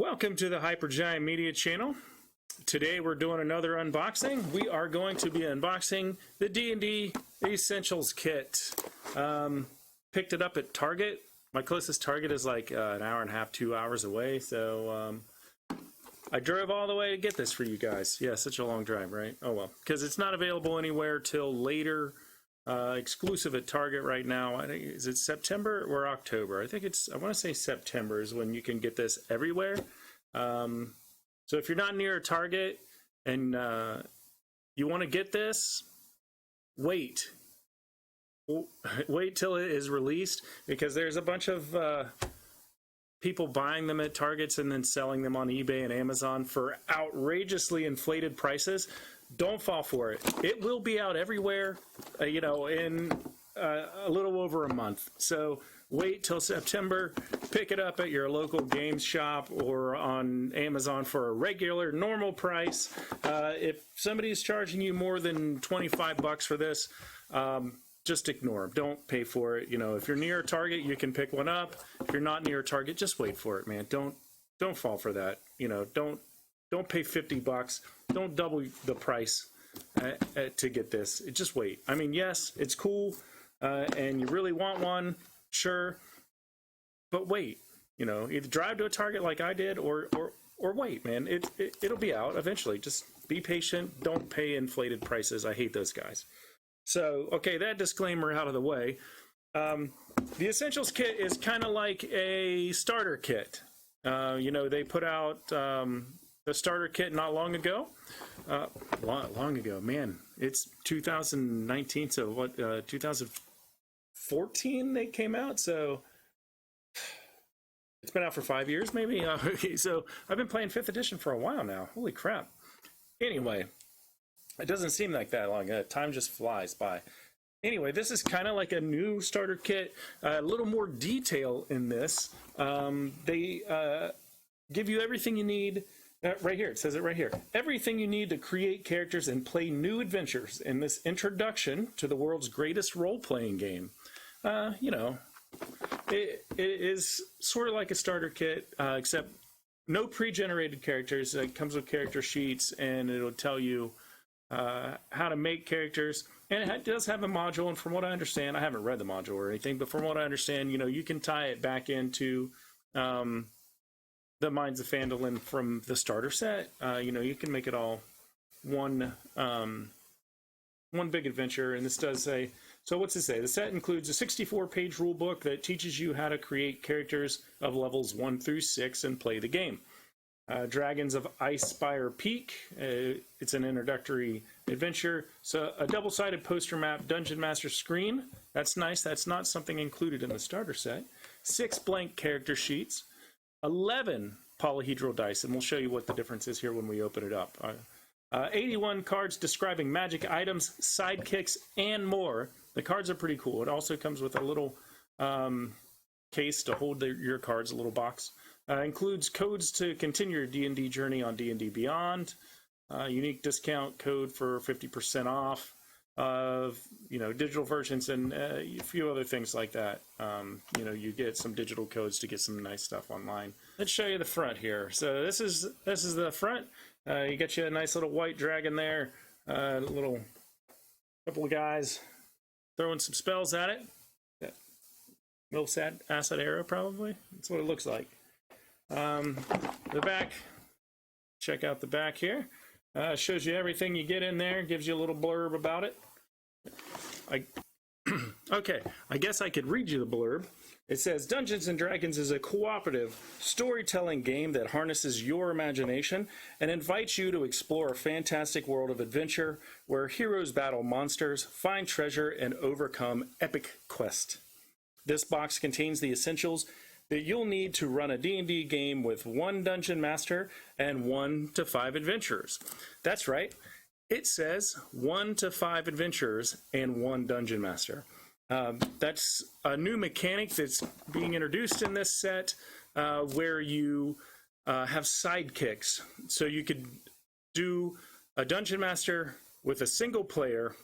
Welcome to the Hypergiant Media channel. Today we're doing another unboxing. We are going to be unboxing the D&D Essentials Kit. Picked it up at Target. My closest Target is like an hour and a half, 2 hours away. So I drove all the way to get this for you guys. Yeah, such a long drive, right? Oh well, because it's not available anywhere till later. Exclusive at Target right now. I think, is it September or October? I think I want to say September is when you can get this everywhere. So if you're not near a Target and you want to get this, wait till it is released, because there's a bunch of people buying them at Targets and then selling them on eBay and Amazon for outrageously inflated prices. Don't fall for it. It will be out everywhere, in a little over a month. So wait till September. Pick it up at your local games shop or on Amazon for a regular, normal price. If somebody's charging you more than 25 bucks for this, just ignore them. Don't pay for it. If you're near a Target, you can pick one up. If you're not near a Target, just wait for it, man. Don't fall for that. Don't pay 50 bucks. Don't double the price to get this. Just wait. I mean, yes, it's cool, and you really want one, sure, but wait. Either drive to a Target like I did, or wait, man. It'll be out eventually. Just be patient. Don't pay inflated prices. I hate those guys. So, okay, that disclaimer out of the way. The Essentials Kit is kind of like a starter kit. They put out the starter kit not long ago. Long ago, man. It's 2019, so what, 2014 they came out, so it's been out for 5 years, maybe? So I've been playing 5th edition for a while now. Holy crap. Anyway, it doesn't seem like that long. Time just flies by. Anyway, this is kind of like a new starter kit. A little more detail in this. They give you everything you need. Right here, it says it right here. Everything you need to create characters and play new adventures in this introduction to the world's greatest role-playing game. It is sort of like a starter kit, except no pre-generated characters. It comes with character sheets, and it'll tell you how to make characters. And it does have a module, and from what I understand, I haven't read the module or anything, but from what I understand, you can tie it back into the Minds of Phandalin from the starter set. You can make it all one big adventure. And this does say, so what's it say? The set includes a 64-page rule book that teaches you how to create characters of levels 1 through 6 and play the game. Dragons of Icespire Peak. It's an introductory adventure. So a double-sided poster map Dungeon Master screen. That's nice. That's not something included in the starter set. 6 blank character sheets. 11 polyhedral dice, and we'll show you what the difference is here when we open it up. 81 cards describing magic items, sidekicks, and more. The cards are pretty cool. It also comes with a little case to hold your cards, a little box. Includes codes to continue your D&D journey on D&D Beyond. Unique discount code for 50% off of digital versions, and a few other things like that. You get some digital codes to get some nice stuff online. Let's show you the front here. So this is the front. You get you a nice little white dragon there, little couple of guys throwing some spells at it. That little acid arrow, probably. That's what it looks like. The back, check out the back here. Shows you everything you get in there, gives you a little blurb about it. Okay, I guess I could read you the blurb. It says, Dungeons & Dragons is a cooperative storytelling game that harnesses your imagination and invites you to explore a fantastic world of adventure where heroes battle monsters, find treasure, and overcome epic quests. This box contains the essentials that you'll need to run a D&D game with 1 Dungeon Master and 1 to 5 adventurers. That's right. It says 1 to 5 adventurers and 1 Dungeon Master. That's a new mechanic that's being introduced in this set, where you have sidekicks. So you could do a Dungeon Master with a single player,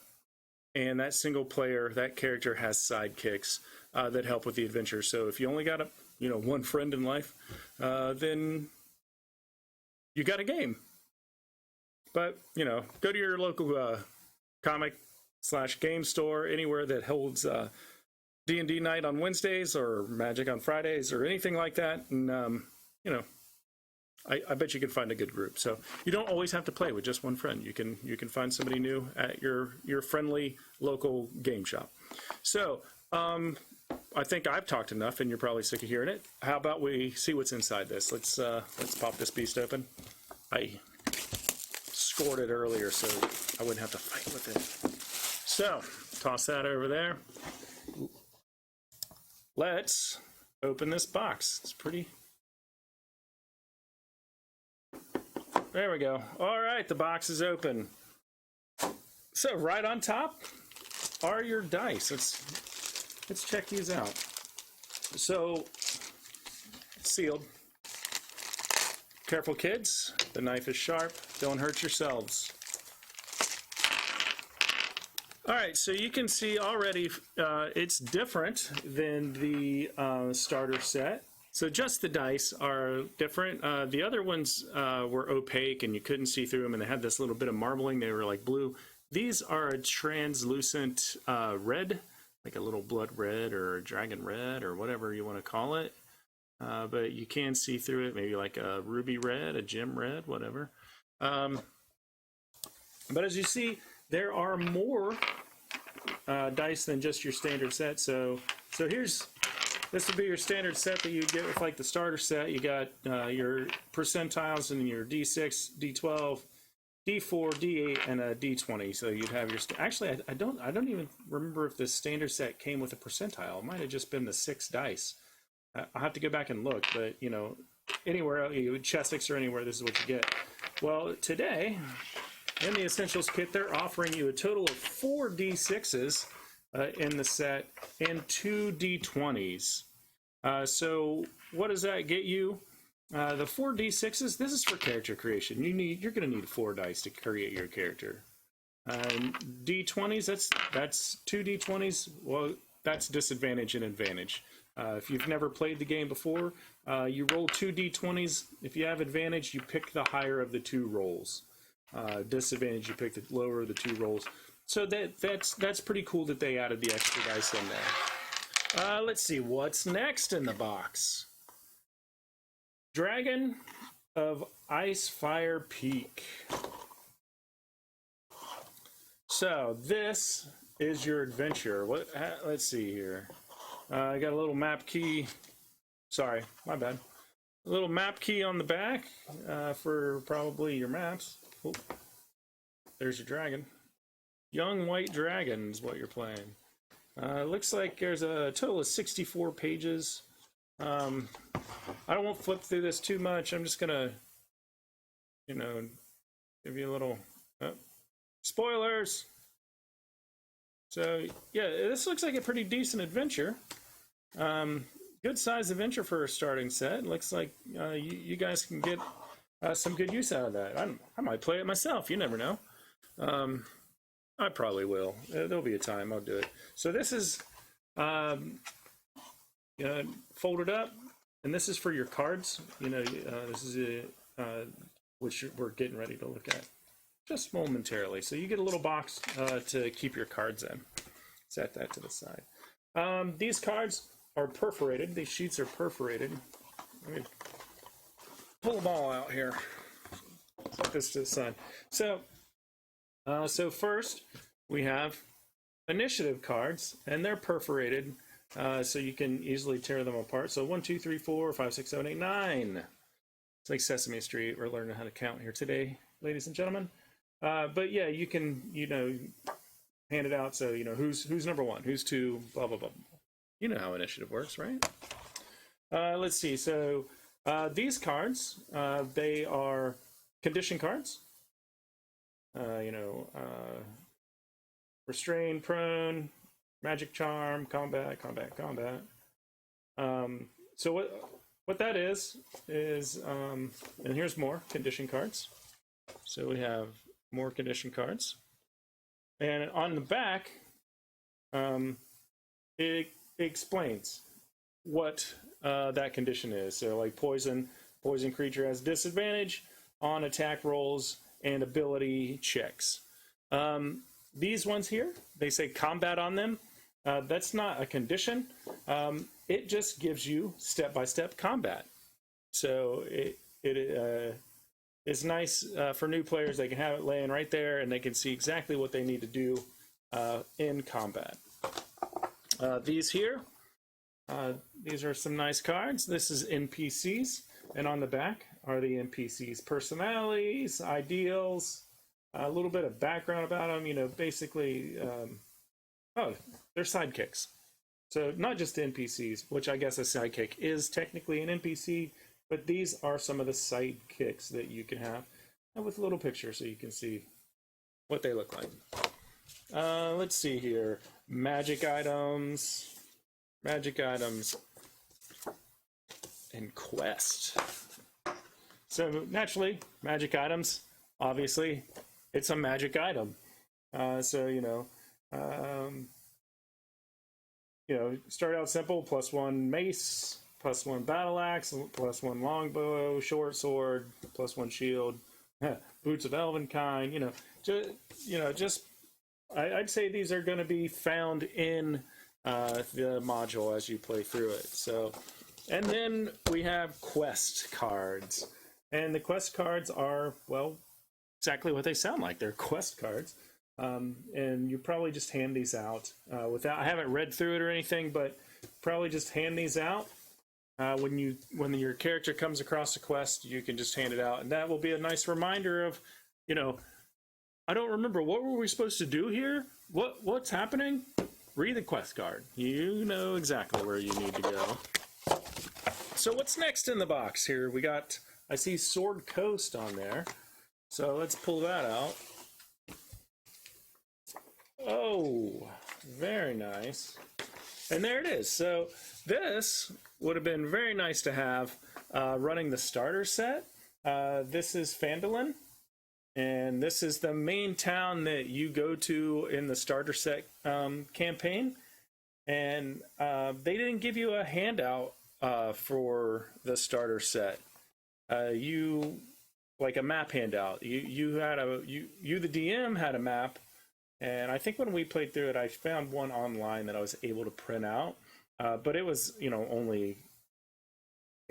and that character has sidekicks that help with the adventure. So if you only got one friend in life, then you got a game. But, you know, go to your local comic/game store, anywhere that holds D&D night on Wednesdays or Magic on Fridays or anything like that. And, you know, I bet you can find a good group. So you don't always have to play with just one friend. You can find somebody new at your friendly local game shop. So I think I've talked enough, and you're probably sick of hearing it. How about we see what's inside this? Let's pop this beast open. I scored it earlier, so I wouldn't have to fight with it. So toss that over there. Let's open this box. It's pretty. There we go. All right, the box is open. So right on top are your dice. Let's check these out. So sealed. Careful, kids. The knife is sharp. Don't hurt yourselves. All right, so you can see already it's different than the starter set. So just the dice are different. The other ones were opaque and you couldn't see through them, and they had this little bit of marbling. They were like blue. These are a translucent red, like a little blood red or a dragon red or whatever you want to call it. But you can see through it, maybe like a ruby red, a gem red, whatever. But as you see, there are more dice than just your standard set. So this would be your standard set that you get with like the starter set. You got your percentiles and your D6, D12, D4, D8, and a D20. So you'd have your actually I don't even remember if the standard set came with a percentile. It might have just been the 6 dice. I'll have to go back and look, but you know, anywhere you Chessex or anywhere, this is what you get. Well, today in the Essentials Kit, they're offering you a total of 4 D6s in the set and 2 D20s. So what does that get you? The 4 D6s, this is for character creation. You're going to need 4 dice to create your character. D20s, that's 2 D20s. Well, that's disadvantage and advantage. If you've never played the game before, you roll 2 D20s. If you have advantage, you pick the higher of the 2 rolls. Disadvantage, you pick the lower of the 2 rolls. So that's pretty cool that they added the extra dice in there. Let's see what's next in the box. Dragon of Icefire Peak. So this is your adventure. Let's see here. I got a little map key. Sorry, my bad. A little map key on the back for probably your maps. Oh, there's your dragon. Young White Dragon is what you're playing. Looks like there's a total of 64 pages. I don't want to flip through this too much. I'm just gonna, you know, give you a little spoilers. So yeah, this looks like a pretty decent adventure. Good size adventure for a starting set. Looks like you guys can get some good use out of that. I might play it myself. You never know. I probably will. There'll be a time I'll do it. So this is folded up, and this is for your cards. You know, this is which we're getting ready to look at just momentarily. So you get a little box to keep your cards in. Set that to the side. These cards are perforated. These sheets are perforated. Let me pull them all out here. Put this to the side. So first we have initiative cards, and they're perforated, so you can easily tear them apart. So 1, 2, 3, 4, 5, 6, 7, 8, 9. It's like Sesame Street. We're learning how to count here today, ladies and gentlemen. But yeah, you can, hand it out. So, who's number 1, who's 2, blah, blah, blah. You know how initiative works, right? Let's see. So these cards, they are condition cards. Restrain, prone, magic charm, combat. So what that is, and here's more condition cards. So we have more condition cards. And on the back, it explains what that condition is. So like poison creature has disadvantage. on attack rolls and ability checks. These ones here, they say combat on them. That's not a condition. It just gives you step-by-step combat. So it is nice for new players. They can have it laying right there, and they can see exactly what they need to do in combat. These here, these are some nice cards. This is NPCs, and on the back are the NPCs' personalities, ideals, a little bit of background about them. You know, basically, oh, they're sidekicks. So not just NPCs, which I guess a sidekick is technically an NPC, but these are some of the sidekicks that you can have, and with a little picture so you can see what they look like. Let's see here. Magic items, and quest. So naturally, magic items, obviously, it's a magic item. So, start out simple, +1 mace, +1 battle axe, +1 longbow, short sword, +1 shield, boots of elven kind. I'd say these are going to be found in the module as you play through it. So, and then we have quest cards, and the quest cards are, well, exactly what they sound like. They're quest cards. And you probably just hand these out I haven't read through it or anything, but probably just hand these out. When your character comes across a quest, you can just hand it out, and that will be a nice reminder of, I don't remember, what were we supposed to do here? What's happening? Read the quest card. You know exactly where you need to go. So what's next in the box here? I see Sword Coast on there. So let's pull that out. Oh, very nice. And there it is. So this would have been very nice to have running the starter set. This is Phandalin, and this is the main town that you go to in the starter set campaign. And they didn't give you a handout for the starter set. Like a map handout. You the DM had a map. And I think when we played through it, I found one online that I was able to print out, but it was, only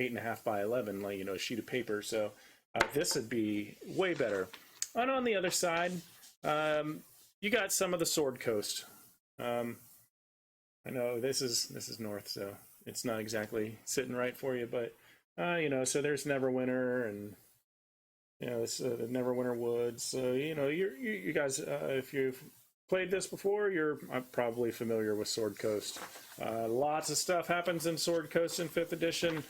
8.5 by 11, like, a sheet of paper. So this would be way better. And on the other side, you got some of the Sword Coast. I know this is north, so it's not exactly sitting right for you, but so there's Neverwinter and this the Neverwinter Woods. So you guys, if you've played this before, you're probably familiar with Sword Coast. Lots of stuff happens in Sword Coast in 5th edition.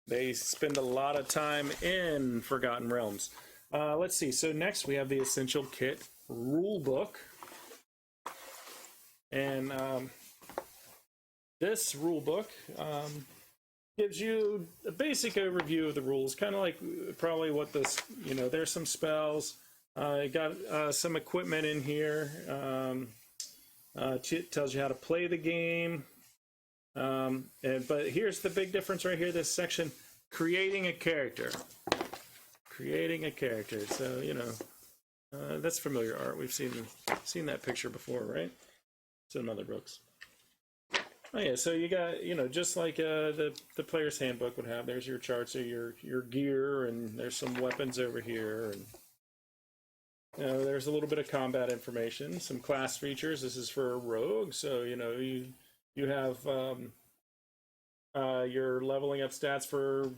They spend a lot of time in Forgotten Realms. Let's see. So next we have the Essential Kit rulebook, and this rulebook gives you a basic overview of the rules, kind of like probably what this, there's some spells. You got some equipment in here. It tells you how to play the game. But here's the big difference right here, this section, creating a character. So, that's familiar art. We've seen that picture before, right? It's in other books. Oh yeah, so you got, just like the player's handbook would have, there's your charts of your gear, and there's some weapons over here, and there's a little bit of combat information, some class features. This is for a rogue, so you have your leveling up stats for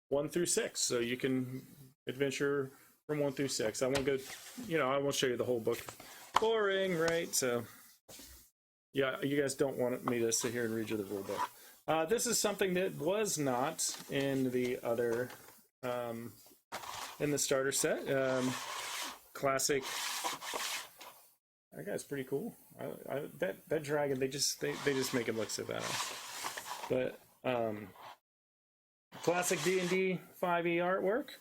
1 through 6, so you can adventure from 1 through 6. I won't go, I won't show you the whole book. Boring, right? So yeah, you guys don't want me to sit here and read you the rule book. This is something that was not in the other, in the starter set. Classic. That guy's pretty cool. That dragon, they just make him look so badass. But classic D&D 5e artwork.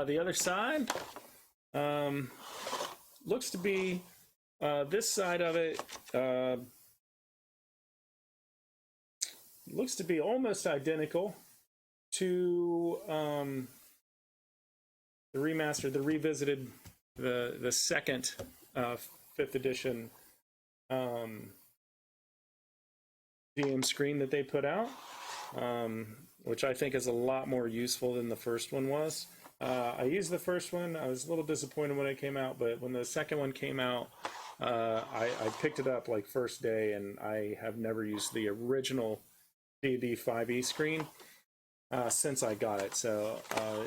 The other side looks to be. This side of it looks to be almost identical to remastered, the revisited, the second 5th edition DM screen that they put out, which I think is a lot more useful than the first one was. I used the first one. I was a little disappointed when it came out, but when the second one came out, I picked it up like first day, and I have never used the original D&D 5e screen since I got it. So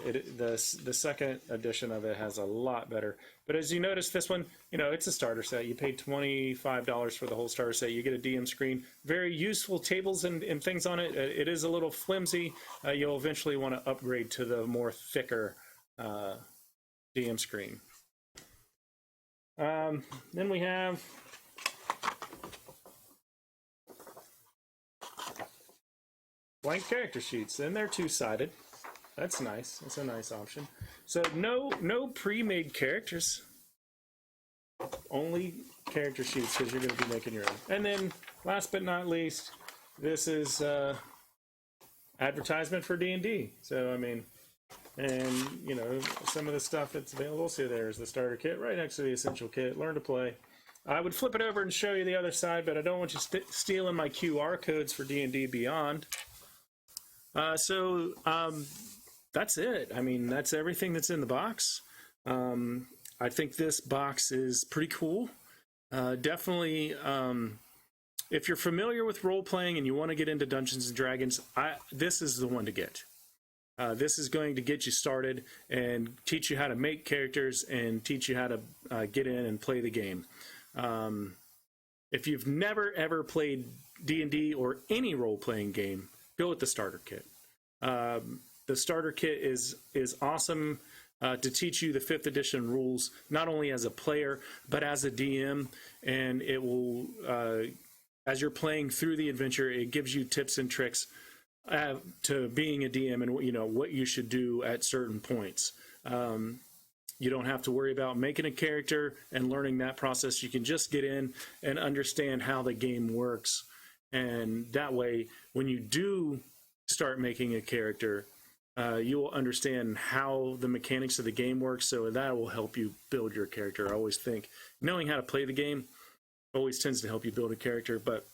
the second edition of it has a lot better. But as you notice, this one, you know, it's a starter set. You paid $25 for the whole starter set. You get a DM screen, very useful tables and things on it. It is a little flimsy. You'll eventually want to upgrade to the more thicker DM screen. Then we have blank character sheets, and they're two-sided. That's nice. That's a nice option. So no pre-made characters, only character sheets, because you're going to be making your own. And then last but not least, this is advertisement for D&D. So I mean, and you know, some of the stuff that's available. So there's the starter kit right next to the essential kit. Learn to play. I would flip it over and show you the other side, but I don't want you stealing my QR codes for D&D Beyond. That's it. I mean, that's everything that's in the box. I think this box is pretty cool. Definitely, if you're familiar with role-playing and you want to get into Dungeons and Dragons, this is the one to get. This is going to get you started and teach you how to make characters and teach you how to get in and play the game. If you've never ever played D&D or any role-playing game, go with the starter kit. The starter kit is awesome to teach you the 5th edition rules, not only as a player but as a DM, and it will, as you're playing through the adventure, it gives you tips and tricks to being a DM and you know what you should do at certain points. You don't have to worry about making a character and learning that process. You can just get in and understand how the game works, and that way when you do start making a character, you will understand how the mechanics of the game work, so that will help you build your character. I always think knowing how to play the game always tends to help you build a character, but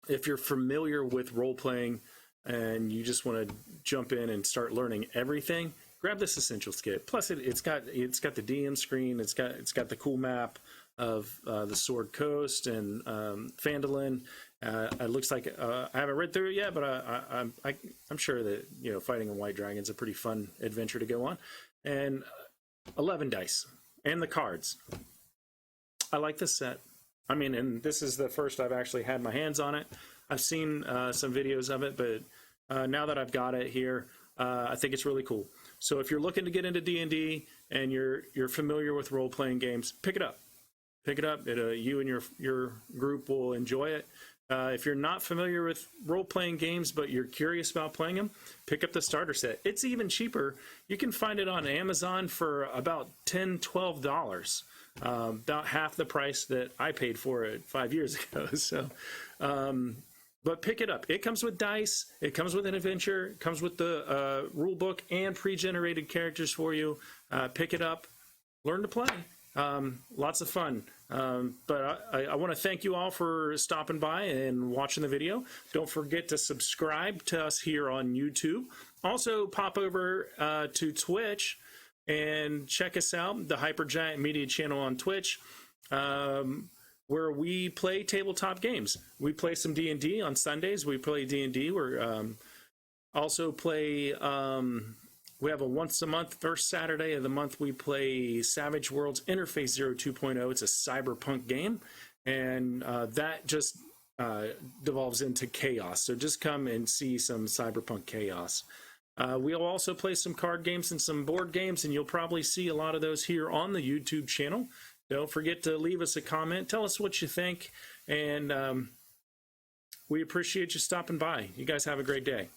if you're familiar with role-playing and you just want to jump in and start learning everything, grab this Essentials Kit. Plus it's got the DM screen, it's got the cool map of the Sword Coast and Phandalin. It looks like I haven't read through it yet, but I'm sure that, you know, fighting a white dragon is a pretty fun adventure to go on. And 11 dice and the cards. I like this set. I mean, and this is the first I've actually had my hands on it. I've seen some videos of it, but now that I've got it here, I think it's really cool. So if you're looking to get into D&D and you're familiar with role-playing games, pick it up. Pick it up. You and your group will enjoy it. If you're not familiar with role-playing games but you're curious about playing them, pick up the starter set. It's even cheaper. You can find it on Amazon for about $10, $12, about half the price that I paid for it 5 years ago. So, but pick it up. It comes with dice. It comes with an adventure. It comes with the rule book and pre-generated characters for you. Pick it up. Learn to play. Lots of fun. But I want to thank you all for stopping by and watching the video. Don't forget to subscribe to us here on YouTube. Also, pop over to Twitch and check us out, the Hypergiant Media channel on Twitch, where we play tabletop games. We play some D&D on Sundays. We play D&D. We're also play... we have a once a month, first Saturday of the month, we play Savage Worlds Interface 2.0. It's a cyberpunk game, and that just devolves into chaos. So just come and see some cyberpunk chaos. We'll also play some card games and some board games, and you'll probably see a lot of those here on the YouTube channel. Don't forget to leave us a comment. Tell us what you think, and we appreciate you stopping by. You guys have a great day.